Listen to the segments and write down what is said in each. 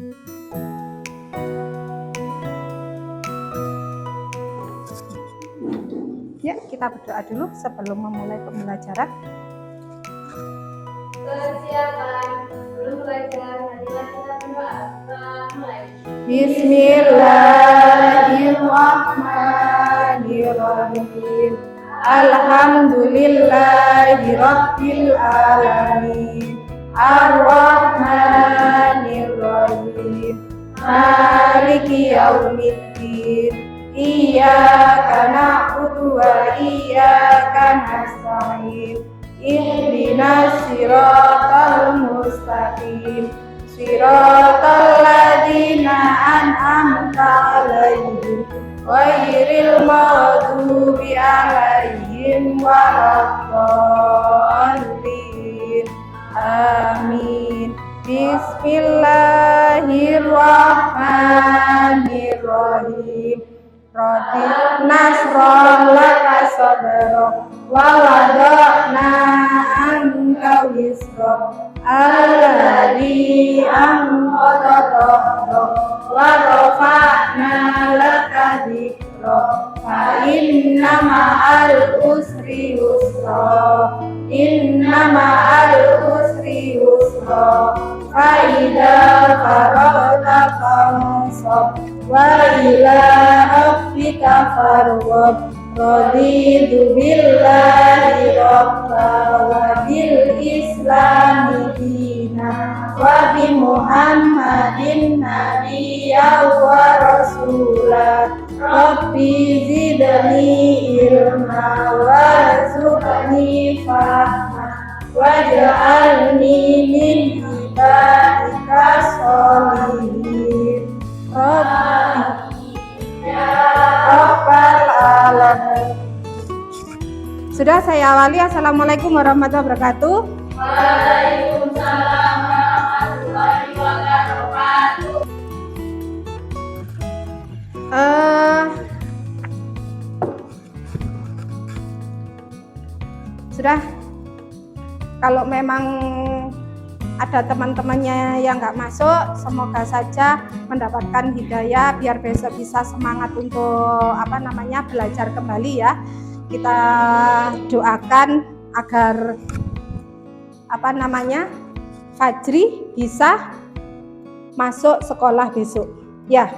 Ya, kita berdoa dulu sebelum memulai pembelajaran. Persiapan sebelum belajar, marilah kita berdoa. Mulai. Bismillahirrahmanirrahim. Alhamdulillahirabbil alamin. Ar-Rahmanirrahim. Maliki yaumiddin. Iyyaka na'budu wa iyyaka nasta'in. Ihdinas siratal mustaqim. Siratal ladzina an'amta 'alaihim ghairil maghdubi 'alaihim waladdallin. Amin. Bismillahirrahmanirrahim. Roti nasron laka sadrok wa wada'na anka wisrok alladzi anqadha dhahrok wa rafa'na laka dzikrok fa inna ma'al usri yusra fa idza faragta fansab wa ila rabbika farghab. Raditu billahi rabba wa bil islami dina wa bi muhammadin nabiyya wa rasula. Rabbi zidni ilma warzuqni fahma waj'alni min ibadika sholihin. Rabbi Rabbal alamin. Sudah saya awali. Assalamualaikum warahmatullahi wabarakatuh. Waalaikumsalam warahmatullahi wabarakatuh. Sudah, kalau memang ada teman-temannya yang nggak masuk, semoga saja mendapatkan hidayah biar besok bisa semangat untuk belajar kembali ya. Kita doakan agar Fajri bisa masuk sekolah besok ya.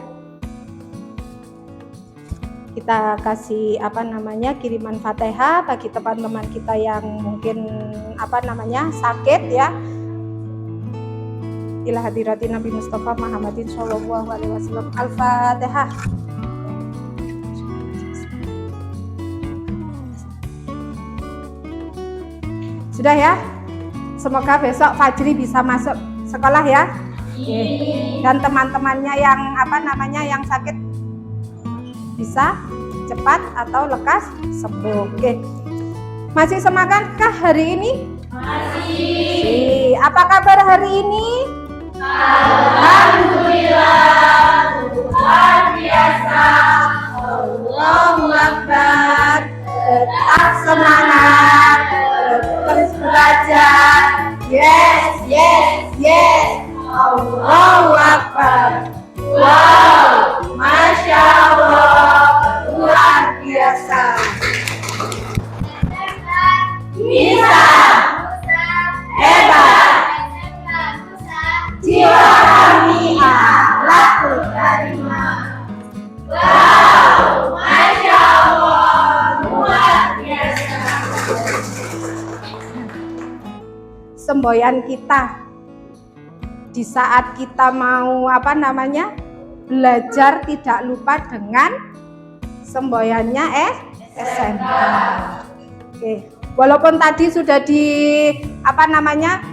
Kita kasih kiriman Fatihah bagi teman-teman kita yang mungkin sakit ya. Ila hadirati Nabi Mustafa Muhammadin sallallahu alaihi wasallam. Al-Fatihah. Sudah ya? Semoga besok Fajri bisa masuk sekolah ya. Dan teman-temannya yang yang sakit bisa cepat atau lekas sembuh. Oke. Masih semangatkah hari ini? Masih. Apa kabar hari ini? Alhamdulillah, luar biasa. Allahu Akbar. Tetap semangat, terus belajar. Yes. Allahu Akbar. Wow, Masya Allah, luar biasa. Bisa, hebat, jiwa kami akhlakul karimah. Wow, Masya Allah, luar biasa. Semboyan kita di saat kita mau belajar tidak lupa dengan semboyannya SMK. Oke. Walaupun tadi sudah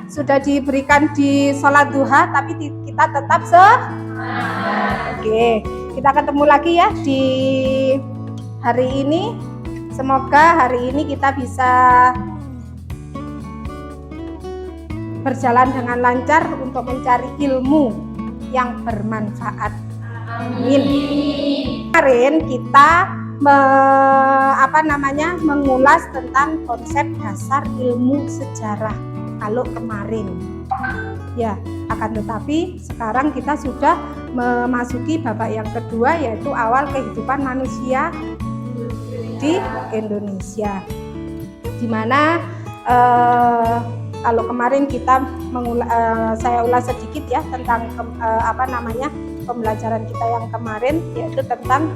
sudah diberikan di sholat duha, tapi kita tetap Oke, kita ketemu lagi ya di hari ini. Semoga hari ini kita bisa berjalan dengan lancar untuk mencari ilmu yang bermanfaat. Amin. Kemarin kita mengulas tentang konsep dasar ilmu sejarah. Kalau kemarin Ya, akan tetapi sekarang kita sudah memasuki babak yang kedua, yaitu awal kehidupan manusia di Indonesia. Dimana kalau kemarin kita saya ulas sedikit ya tentang pembelajaran kita yang kemarin, yaitu tentang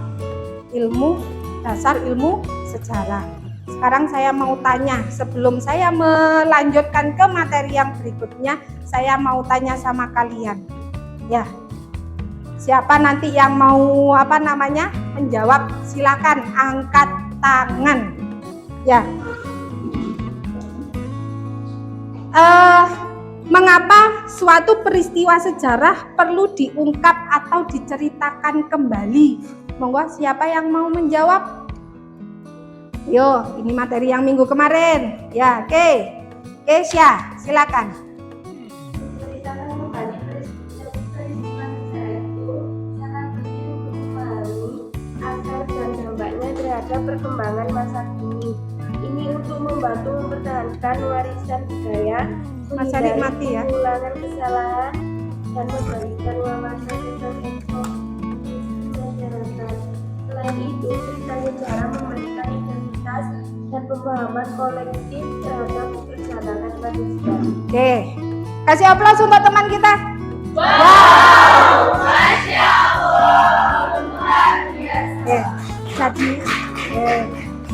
dasar ilmu sejarah. Sekarang saya mau tanya, sebelum saya melanjutkan ke materi yang berikutnya, saya mau tanya sama kalian. Ya. Siapa nanti yang mau menjawab? Silakan angkat tangan. Ya. Mengapa suatu peristiwa sejarah perlu diungkap atau diceritakan kembali? Monggo, siapa yang mau menjawab? Yo, ini materi yang minggu kemarin. Ya, oke. Kesya, silakan. Menceritakan kembali peristiwa sejarah itu sangat penting untuk memahami akar dan dampaknya terhadap perkembangan masa kini. Ini untuk membantu mempertahankan warisan budaya, mengulangan kesalahan, dan memberikan wawasan tentang masyarakat. Selain itu, cerita sejarah memberikan identitas dan pemahaman kolektif terhadap perjalanan manusia. Oke, kasih aplaus untuk teman kita. Wow, Masya Allah, luar biasa.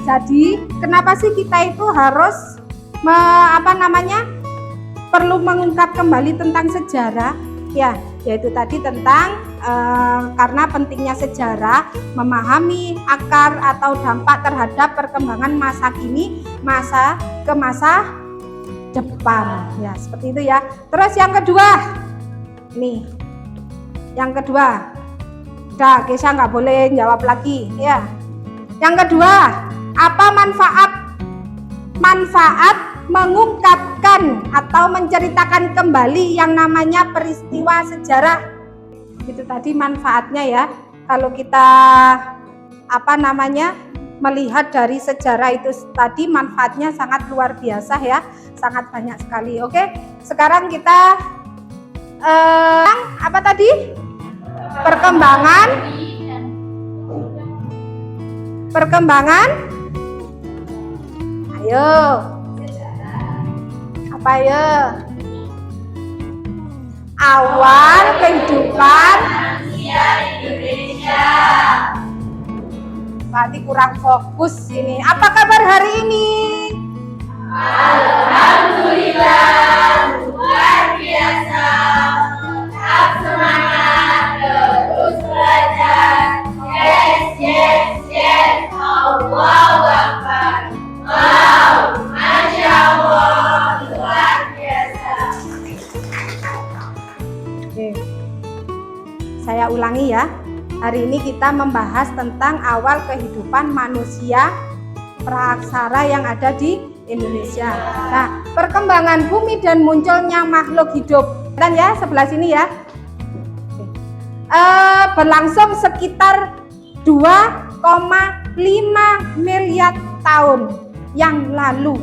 Jadi kenapa sih kita itu harus perlu mengungkap kembali tentang sejarah? Ya, yaitu tadi tentang karena pentingnya sejarah memahami akar atau dampak terhadap perkembangan masa kini, ke masa depan. Ya, seperti itu ya. Terus yang kedua, nih, yang kedua, udah Kesha nggak boleh jawab lagi, ya. Yang kedua, apa manfaat mengungkapkan atau menceritakan kembali yang namanya peristiwa sejarah? Itu tadi manfaatnya ya. Kalau kita melihat dari sejarah itu tadi, manfaatnya sangat luar biasa ya, sangat banyak sekali. Oke, sekarang kita apa tadi? Perkembangan. Ayo. Apa ya? Awal kehidupan manusia Indonesia. Berarti kurang fokus ini. Apa kabar hari ini? Alhamdulillah, luar biasa. Tetap semangat, terus belajar. Yes. Allahu Akbar. Wow, Masya Allah, luar biasa. Oke. Saya ulangi ya. Hari ini kita membahas tentang awal kehidupan manusia praaksara yang ada di Indonesia. Nah, perkembangan bumi dan munculnya makhluk hidup. Dan ya, sebelah sini ya. Berlangsung sekitar 2,5 miliar tahun yang lalu.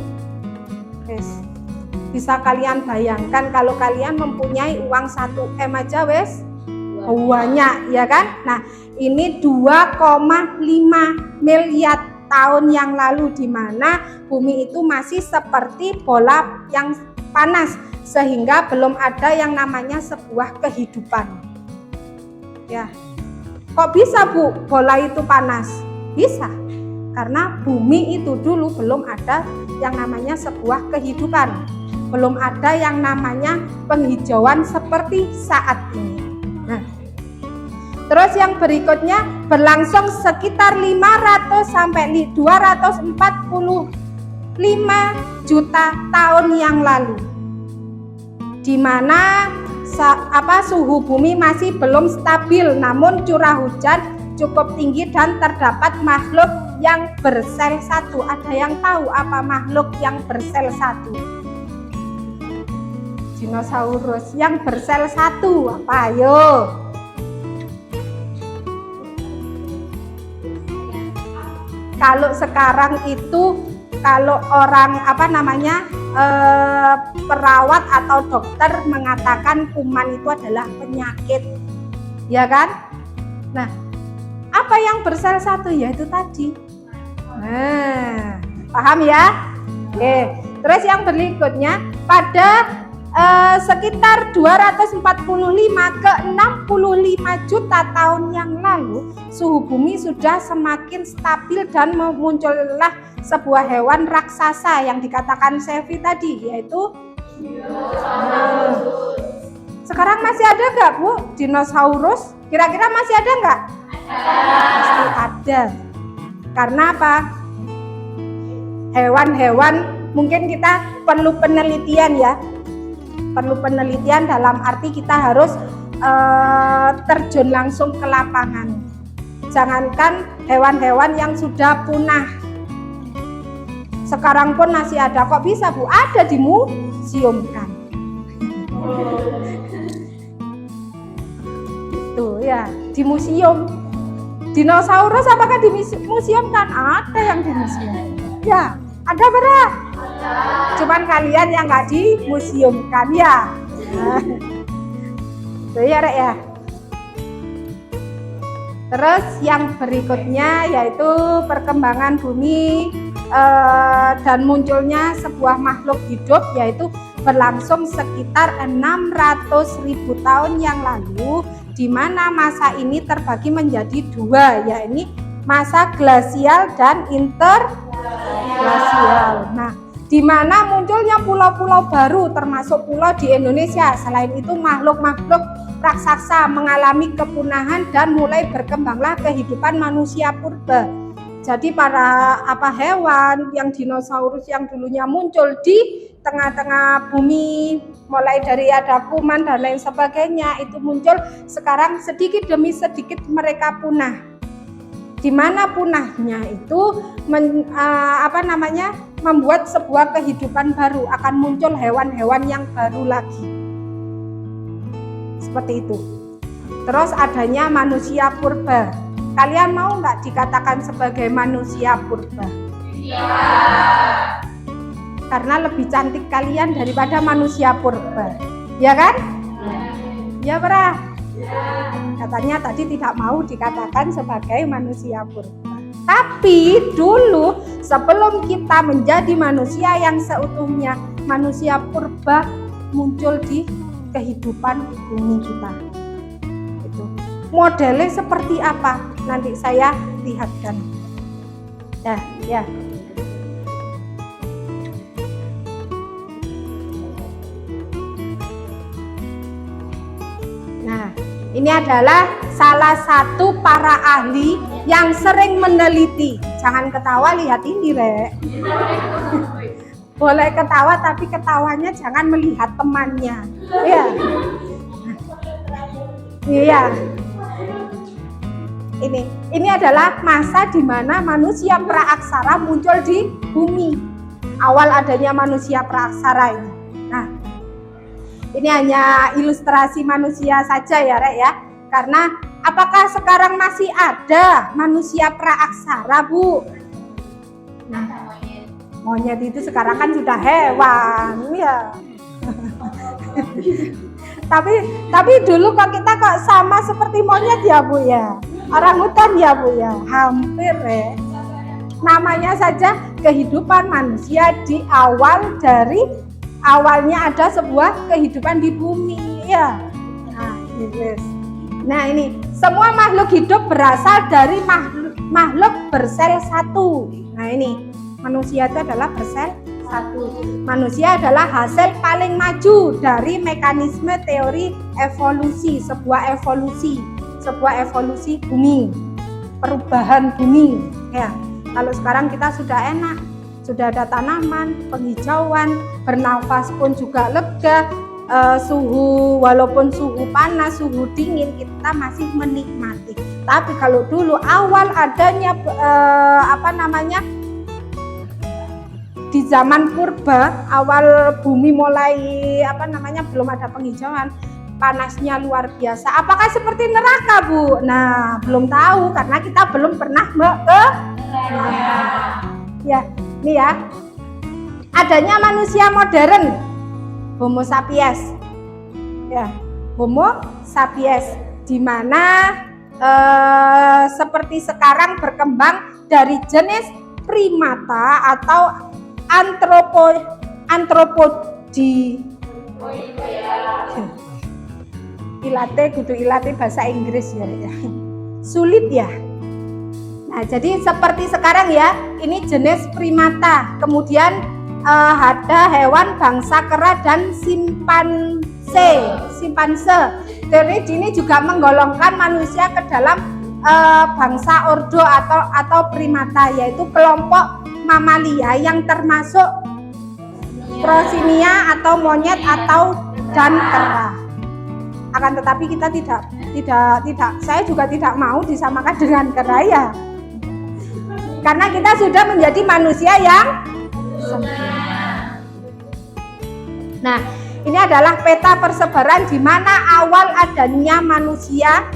Bisa kalian bayangkan kalau kalian mempunyai uang 1 M aja wes banyak ya kan. Nah, ini 2,5 miliar tahun yang lalu, di mana bumi itu masih seperti bola yang panas, sehingga belum ada yang namanya sebuah kehidupan. Ya, kok bisa Bu bola itu panas? Bisa, karena bumi itu dulu belum ada yang namanya sebuah kehidupan, belum ada yang namanya penghijauan seperti saat ini. Nah, terus yang berikutnya berlangsung sekitar 500 sampai 245 juta tahun yang lalu, di mana suhu bumi masih belum stabil, namun curah hujan cukup tinggi dan terdapat makhluk yang bersel satu. Ada yang tahu apa makhluk yang bersel satu? Dinosaurus yang bersel satu apa? Ayo. Kalau sekarang itu, kalau orang perawat atau dokter mengatakan kuman itu adalah penyakit, ya kan? Nah, apa yang bersel satu? Ya itu tadi. Nah, paham ya? Oke. Terus yang berikutnya, pada sekitar 245 ke 65 juta tahun yang lalu, suhu bumi sudah semakin stabil dan muncullah sebuah hewan raksasa yang dikatakan Sevi tadi, yaitu sekarang masih ada nggak, Bu, dinosaurus? Kira-kira masih ada nggak? Pasti ada. Karena apa? Hewan-hewan mungkin kita perlu penelitian ya. Perlu penelitian dalam arti kita harus terjun langsung ke lapangan. Jangankan hewan-hewan yang sudah punah, sekarang pun masih ada. Kok bisa, Bu? Ada di museum kan? Tuh ya, di museum. Dinosaurus apakah di museum kan? Ada yang di museum. Ya, ada berapa? Cuman kalian yang nggak di museum kan ya. Tuh ya, Rek ya. Terus yang berikutnya yaitu perkembangan bumi dan munculnya sebuah makhluk hidup, yaitu berlangsung sekitar 600.000 tahun yang lalu, di mana masa ini terbagi menjadi dua, yaitu masa glasial dan interglasial. Nah, di mana munculnya pulau-pulau baru termasuk pulau di Indonesia. Selain itu makhluk-makhluk raksasa mengalami kepunahan dan mulai berkembanglah kehidupan manusia purba. Jadi para hewan yang dinosaurus yang dulunya muncul di tengah-tengah bumi, mulai dari ada kuman dan lain sebagainya, itu muncul sekarang sedikit demi sedikit mereka punah. Di mana punahnya itu membuat sebuah kehidupan baru, akan muncul hewan-hewan yang baru lagi. Seperti itu. Terus adanya manusia purba. Kalian mau nggak dikatakan sebagai manusia purba? Iya. Karena lebih cantik kalian daripada manusia purba, ya kan? Ya, Bra. Katanya tadi tidak mau dikatakan sebagai manusia purba. Tapi dulu sebelum kita menjadi manusia yang seutuhnya, manusia purba muncul di kehidupan bumi kita. Itu. Modelnya seperti apa? Nanti saya lihatkan. Ya. Nah, ini adalah salah satu para ahli yang sering meneliti. Jangan ketawa, lihat ini, Rek. Boleh ketawa, tapi ketawanya jangan melihat temannya. Iya. Iya. Ini adalah masa di mana manusia praaksara muncul di bumi. Awal adanya manusia praaksara ini. Nah, ini hanya ilustrasi manusia saja ya, Rek ya. Karena apakah sekarang masih ada manusia praaksara, Bu? Nah, monyet itu sekarang kan sudah hewan, ya. tapi dulu kita kok sama seperti monyet ya, Bu ya. Orang hutan ya, Bu ya. Hampir ya. Namanya saja kehidupan manusia di awalnya ada sebuah kehidupan di bumi ya. Nah, ini semua makhluk hidup berasal dari makhluk bersel satu. Nah, ini manusia itu adalah bersel satu. Manusia adalah hasil paling maju dari mekanisme teori evolusi, sebuah evolusi bumi, perubahan bumi ya. Kalau sekarang kita sudah enak, sudah ada tanaman, penghijauan, bernafas pun juga lega, walaupun suhu panas, suhu dingin, kita masih menikmati. Tapi kalau dulu awal adanya di zaman purba, awal bumi mulai belum ada penghijauan, panasnya luar biasa. Apakah seperti neraka, Bu? Nah, belum tahu karena kita belum pernah ke neraka. Ya, ini ya. Adanya manusia modern. Homo sapiens. Ya, Homo sapiens, di mana seperti sekarang berkembang dari jenis primata atau antropodi. Ilate bahasa Inggris ya. Sulit ya. Nah, jadi seperti sekarang ya, ini jenis primata. Kemudian ada hewan bangsa kera dan simpanse. Teori ini juga menggolongkan manusia ke dalam bangsa ordo atau primata, yaitu kelompok mamalia yang termasuk prosinia atau monyet dan kera. Akan tetapi kita tidak, saya juga tidak mau disamakan dengan kera ya. Karena kita sudah menjadi manusia yang sempurna. Nah, ini adalah peta persebaran di mana awal adanya manusia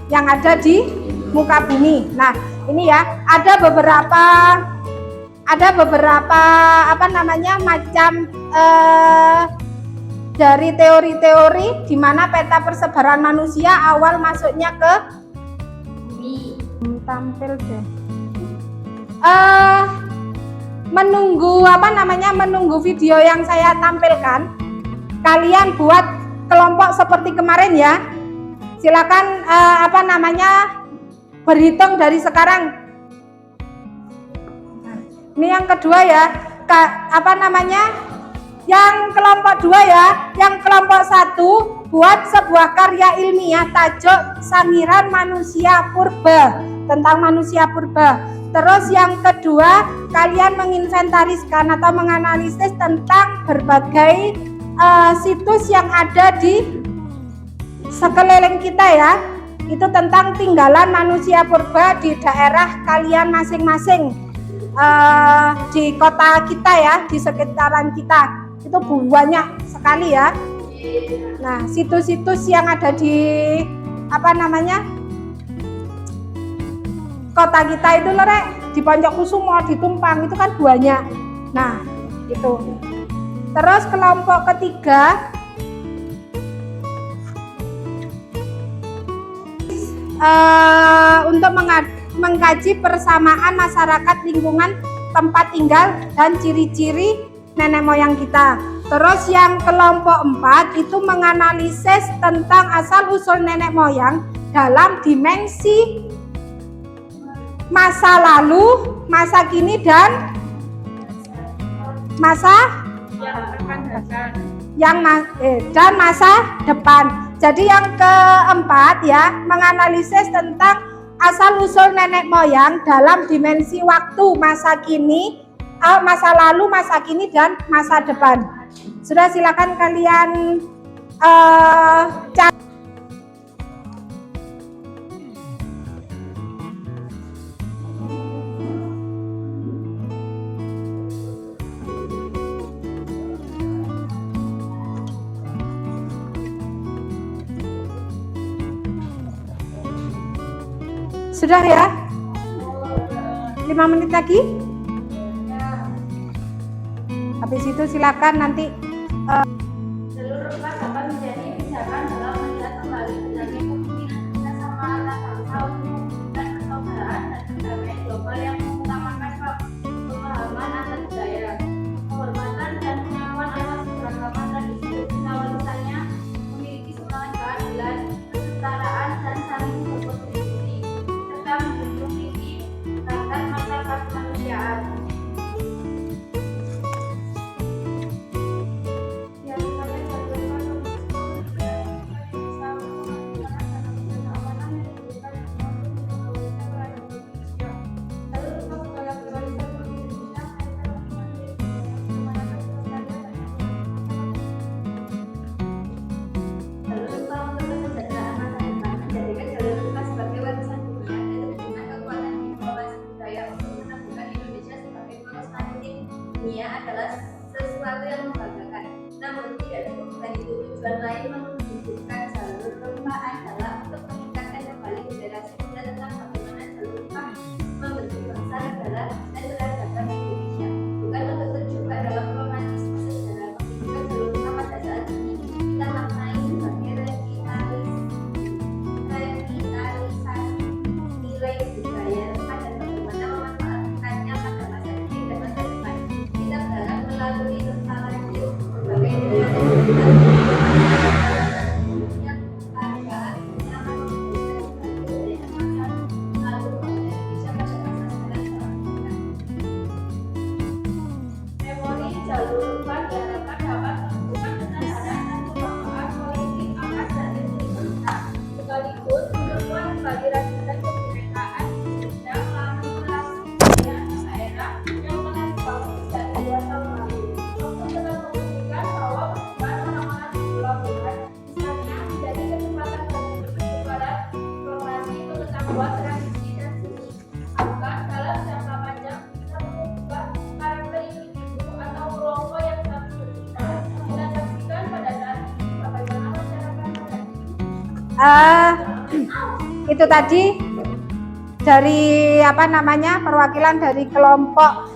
yang ada di muka bumi. Nah, ini ya, ada beberapa macam dari teori-teori di mana peta persebaran manusia awal masuknya ke bumi. Tampil deh. Menunggu video yang saya tampilkan, kalian buat kelompok seperti kemarin ya. Silakan berhitung dari sekarang. Ini yang kedua ya, yang kelompok 2 ya. Yang kelompok 1 buat sebuah karya ilmiah tajuk Sangiran Manusia Purba, tentang manusia purba. Terus yang kedua, kalian menginventariskan atau menganalisis tentang berbagai situs yang ada di sekeliling kita ya. Itu tentang tinggalan manusia purba di daerah kalian masing-masing, di kota kita ya, di sekitaran kita. Itu banyak sekali ya. Nah, situs-situs yang ada di kota kita itu loh Rek, di Poncokusumo, di Tumpang, itu kan banyak. Nah, itu. Terus kelompok ketiga untuk mengkaji persamaan masyarakat lingkungan tempat tinggal dan ciri-ciri nenek moyang kita. Terus yang kelompok 4 itu menganalisis tentang asal-usul nenek moyang dalam dimensi masa lalu, masa kini dan masa dan masa depan. Jadi yang keempat ya, menganalisis tentang asal-usul nenek moyang dalam dimensi waktu, masa kini, masa lalu, masa kini dan masa depan. Sudah, silakan kalian cari. Sudah ya? 5 menit lagi? Habis itu silakan nanti Seluruh pihak dapat menjadi pijakan dalam melihat kembali berbagai kemungkinan kerjasama antar bangsa untuk mewujudkan persaudaraan dan perdamaian global yang mengutamakan pemahaman antar budaya, penghormatan dan pengakuan atas keberagaman tradisi serta warisannya, memiliki semangat keadilan, kesetaraan dan saling berkontribusi, serta menjunjung tinggi harkat martabat kemanusiaan. bahwa tradisi dan seni akan dalam jangka panjang bisa mengubah karakter individu atau kelompok yang satu berbeda. Kita saksikan pada saat ini bagaimana masyarakat Itu tadi dari perwakilan dari kelompok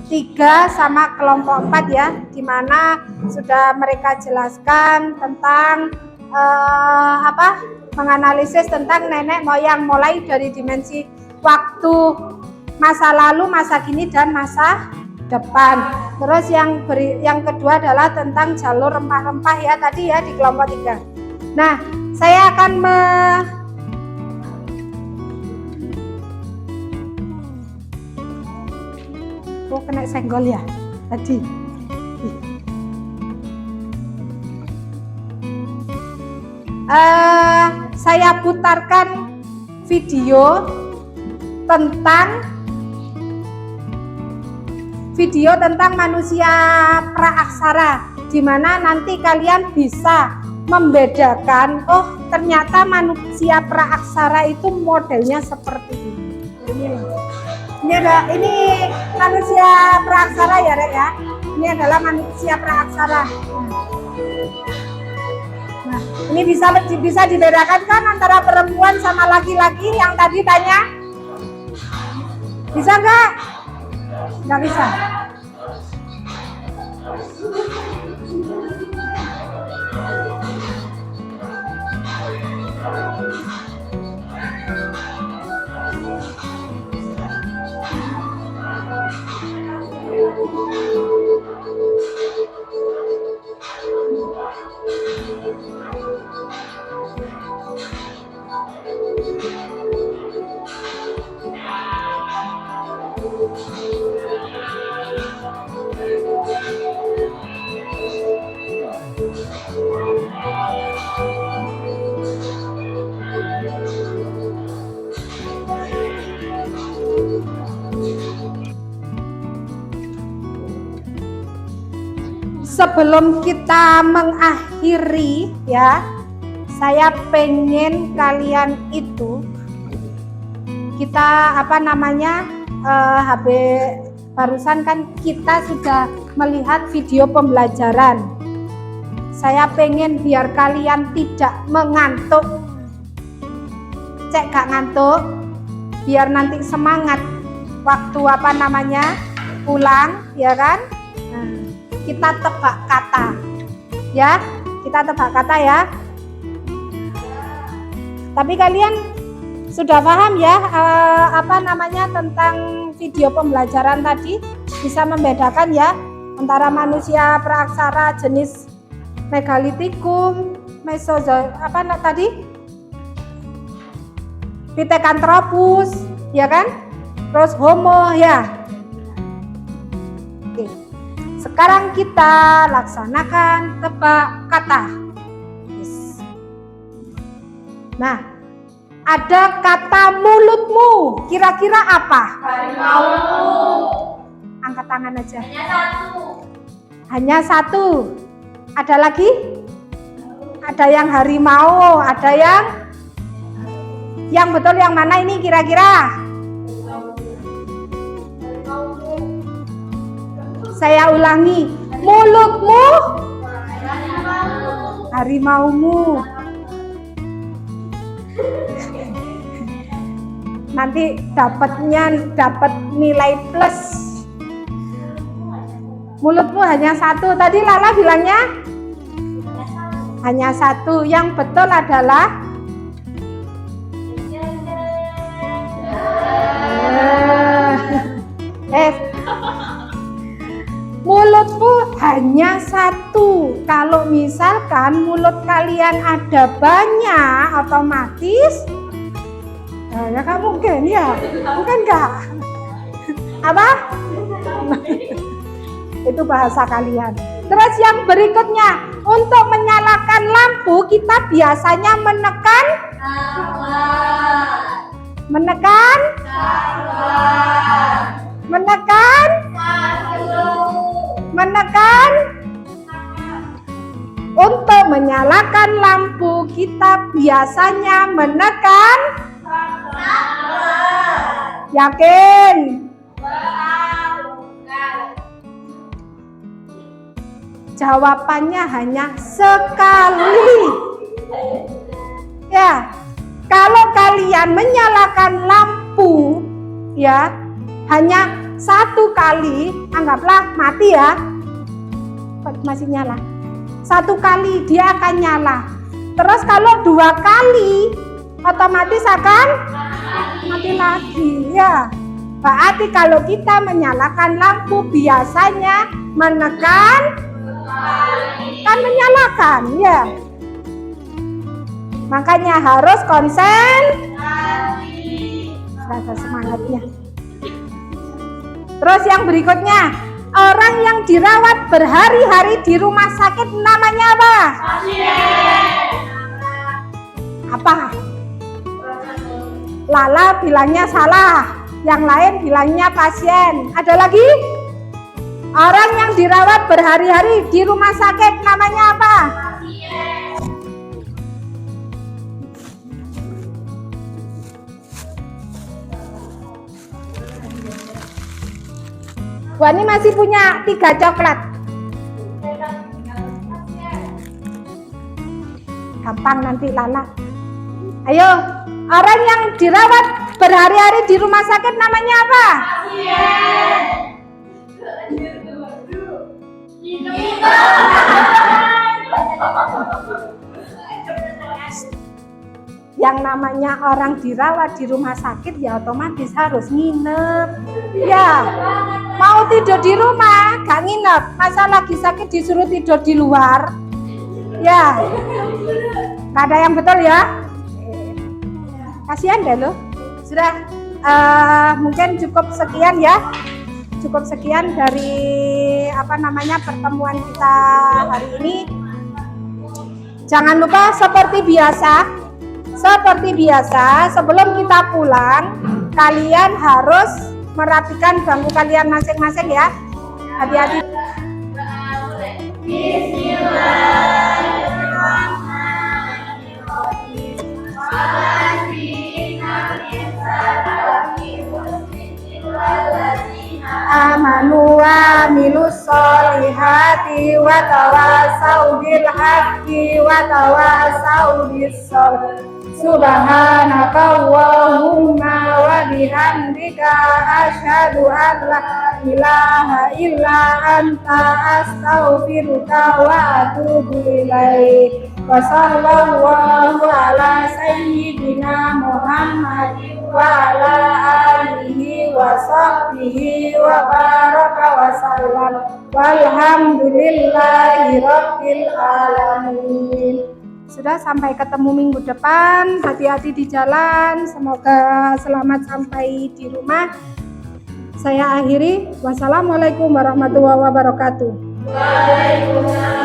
3 sama kelompok 4 ya, di mana sudah mereka jelaskan tentang menganalisis tentang nenek moyang mulai dari dimensi waktu masa lalu, masa kini dan masa depan. Terus yang kedua adalah tentang jalur rempah-rempah ya tadi ya di kelompok 3. Nah, saya akan kena senggol ya tadi. Saya putarkan video tentang manusia praaksara, di mana nanti kalian bisa membedakan, oh ternyata manusia praaksara itu modelnya seperti ini. Ini manusia praaksara ya Rek ya. Ini adalah manusia praaksara. Nah, ini bisa dibedakan kan antara perempuan sama laki-laki yang tadi tanya? Bisa nggak? Nggak bisa. Sebelum kita mengakhiri ya, saya pengen kalian itu kita barusan kan kita sudah melihat video pembelajaran. Saya pengen biar kalian tidak mengantuk. Cek gak ngantuk, biar nanti semangat waktu pulang ya kan. Nah, kita tebak kata ya, tapi kalian sudah paham ya tentang video pembelajaran tadi, bisa membedakan ya antara manusia praaksara jenis megalitikum, Pithecanthropus ya kan, terus Homo ya. Oke. Sekarang kita laksanakan tebak kata. Yes. Nah, ada kata mulutmu, kira-kira apa? harimau. Angkat tangan aja. Hanya satu. Ada lagi? Ada yang harimau, ada yang betul yang mana ini kira-kira? Saya ulangi, mulutmu, harimaumu. Nanti dapat nilai plus. Mulutmu hanya satu. Tadi Lala bilangnya hanya satu. Yang betul adalah mulutmu hanya satu. Kalau misalkan mulut kalian ada banyak, otomatis ya kan mungkin ya, mungkin enggak. Apa? Itu bahasa kalian. Terus yang berikutnya, untuk menyalakan lampu kita biasanya menekan untuk menyalakan lampu kita biasanya menekan Yakin? Jawabannya hanya sekali. Ya, kalau kalian menyalakan lampu, ya, hanya satu kali, anggaplah mati ya, masih nyala. Satu kali dia akan nyala. Terus kalau 2 kali, otomatis akan mati lagi. Ya, berarti kalau kita menyalakan lampu biasanya menekan, kan menyalakan, ya. Makanya harus konsentrasi. Rasa semangatnya. Terus yang berikutnya, orang yang dirawat berhari-hari di rumah sakit namanya apa? Apa? Lala bilangnya salah, yang lain bilangnya pasien. Ada lagi? Orang yang dirawat berhari-hari di rumah sakit namanya apa? Wah, ini masih punya 3 coklat. Gampang nanti Lala. Ayo, orang yang dirawat berhari-hari di rumah sakit namanya apa? Yang namanya orang dirawat di rumah sakit ya otomatis harus nginep. Ya, mau tidur di rumah gak nginep, masa lagi sakit disuruh tidur di luar. Ya, gak ada yang betul ya. Kasihan deh lo. Sudah, mungkin cukup sekian ya. Cukup sekian dari pertemuan kita hari ini. Jangan lupa seperti biasa sebelum kita pulang kalian harus merapikan bangku kalian masing-masing ya. Hati-hati. Amanu wa amilus solihati wa tawasau bil haqqi wa tawasau bis sabr. Subhanaka Allahumma wa bihamdika asyhadu an la ilaha illa anta astaghfiruka wa atubu ilaik. Wa sallallahu ala sayyidina Muhammad wa ala alihi wa sahbihi wa baraka wa sallam. Walhamdulillahi rabbil alamin. Sudah, sampai ketemu minggu depan. Hati-hati di jalan. Semoga selamat sampai di rumah. Saya akhiri. Wassalamualaikum warahmatullahi wabarakatuh. Waalaikumsalam.